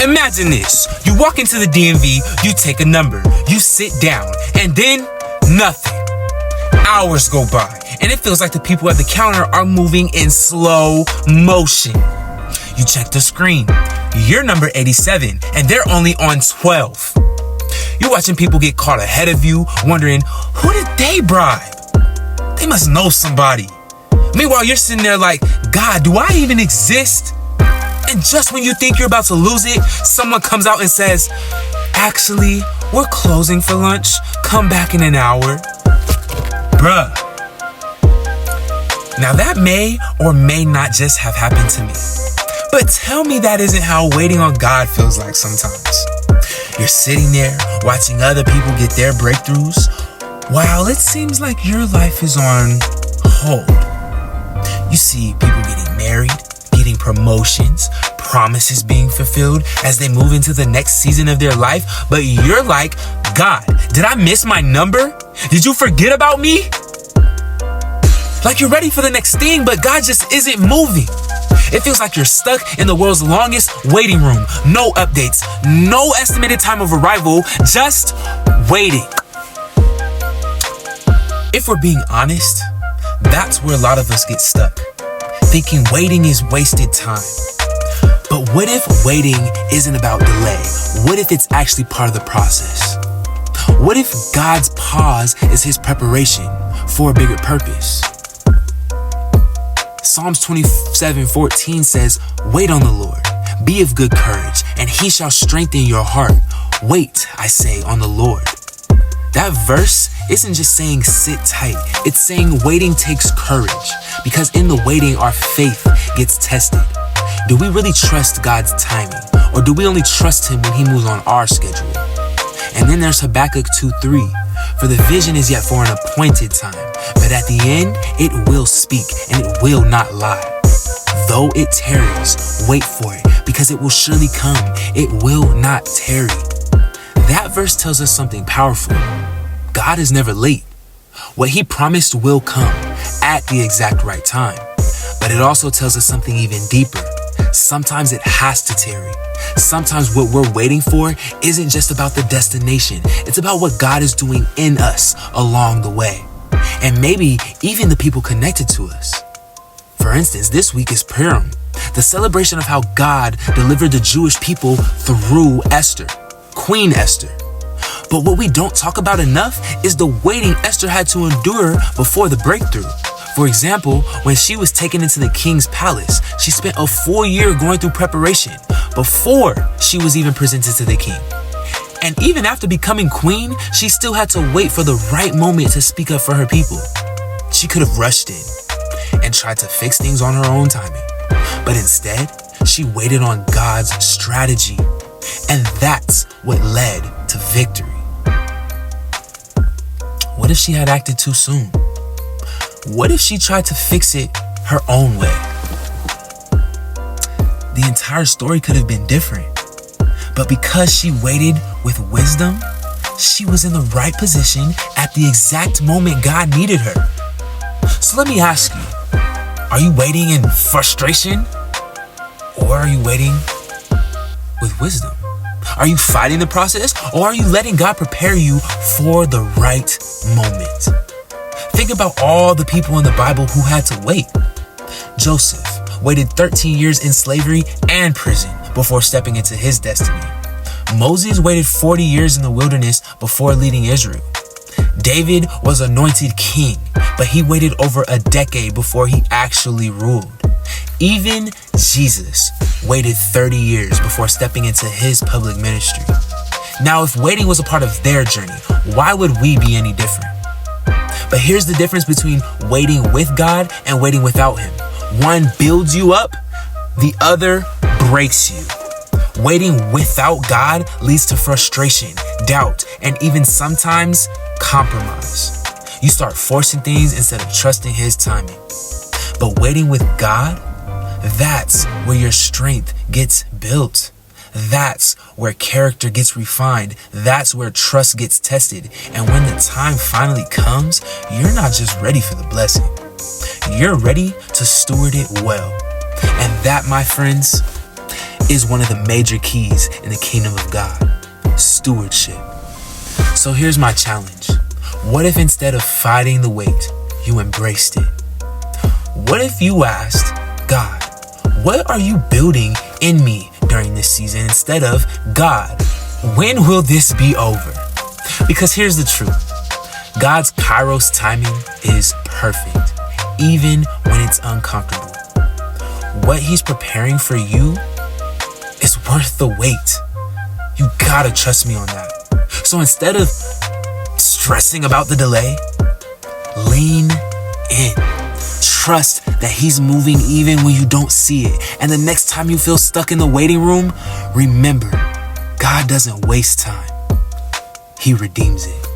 Imagine this. You walk into the DMV, you take a number, you sit down, and then nothing. Hours go by, and it feels like the people at the counter are moving in slow motion. You check the screen. You're number 87, and they're only on 12. You're watching people get caught ahead of you, wondering, who did they bribe? They must know somebody. Meanwhile, you're sitting there like, God, do I even exist? And just when you think you're about to lose it, someone comes out and says, actually, we're closing for lunch. Come back in an hour. Bruh. Now that may or may not just have happened to me. But tell me that isn't how waiting on God feels like sometimes. You're sitting there watching other people get their breakthroughs while it seems like your life is on hold. You see people getting married, getting promotions, promises being fulfilled as they move into the next season of their life, but you're like, God, did I miss my number? Did you forget about me? Like you're ready for the next thing, but God just isn't moving. It feels like you're stuck in the world's longest waiting room. No updates, no estimated time of arrival, just waiting. If we're being honest, that's where a lot of us get stuck, thinking waiting is wasted time. But what if waiting isn't about delay? What if it's actually part of the process? What if God's pause is his preparation for a bigger purpose? Psalms 27:14 says, wait on the Lord, be of good courage, and he shall strengthen your heart. Wait, I say, on the Lord. That verse isn't just saying sit tight. It's saying waiting takes courage, because in the waiting, our faith gets tested. Do we really trust God's timing, or do we only trust him when he moves on our schedule? And then there's Habakkuk 2:3. For the vision is yet for an appointed time, but at the end it will speak and it will not lie. Though it tarries, wait for it, because it will surely come. It will not tarry. That verse tells us something powerful. God is never late. What he promised will come at the exact right time. But it also tells us something even deeper. Sometimes it has to tarry. Sometimes what we're waiting for isn't just about the destination. It's about what God is doing in us along the way. And maybe even the people connected to us. For instance, this week is Purim, the celebration of how God delivered the Jewish people through Esther, Queen Esther. But what we don't talk about enough is the waiting Esther had to endure before the breakthrough. For example, when she was taken into the king's palace, she spent a full year going through preparation before she was even presented to the king. And even after becoming queen, she still had to wait for the right moment to speak up for her people. She could have rushed in and tried to fix things on her own timing. But instead, she waited on God's strategy. And that's what led to victory. What if she had acted too soon? What if she tried to fix it her own way? The entire story could have been different. But because she waited with wisdom, she was in the right position at the exact moment God needed her. So let me ask you, are you waiting in frustration? Or are you waiting with wisdom? Are you fighting the process, or are you letting God prepare you for the right moment? Think about all the people in the Bible who had to wait. Joseph waited 13 years in slavery and prison before stepping into his destiny. Moses waited 40 years in the wilderness before leading Israel. David was anointed king, but he waited over a decade before he actually ruled. Even Jesus waited 30 years before stepping into his public ministry. Now, if waiting was a part of their journey, why would we be any different? But here's the difference between waiting with God and waiting without him. One builds you up, the other breaks you. Waiting without God leads to frustration, doubt, and even sometimes compromise. You start forcing things instead of trusting his timing. But waiting with God, that's where your strength gets built. That's where character gets refined. That's where trust gets tested. And when the time finally comes, you're not just ready for the blessing. You're ready to steward it well. And that, my friends, is one of the major keys in the kingdom of God. Stewardship. So here's my challenge. What if instead of fighting the wait, you embraced it? What if you asked, God, what are you building in me during this season? Instead of, God, when will this be over? Because here's the truth. God's Kairos timing is perfect, even when it's uncomfortable. What he's preparing for you is worth the wait. You gotta trust me on that. So instead of stressing about the delay, lean in. Trust that he's moving even when you don't see it. And the next time you feel stuck in the waiting room, remember, God doesn't waste time. He redeems it.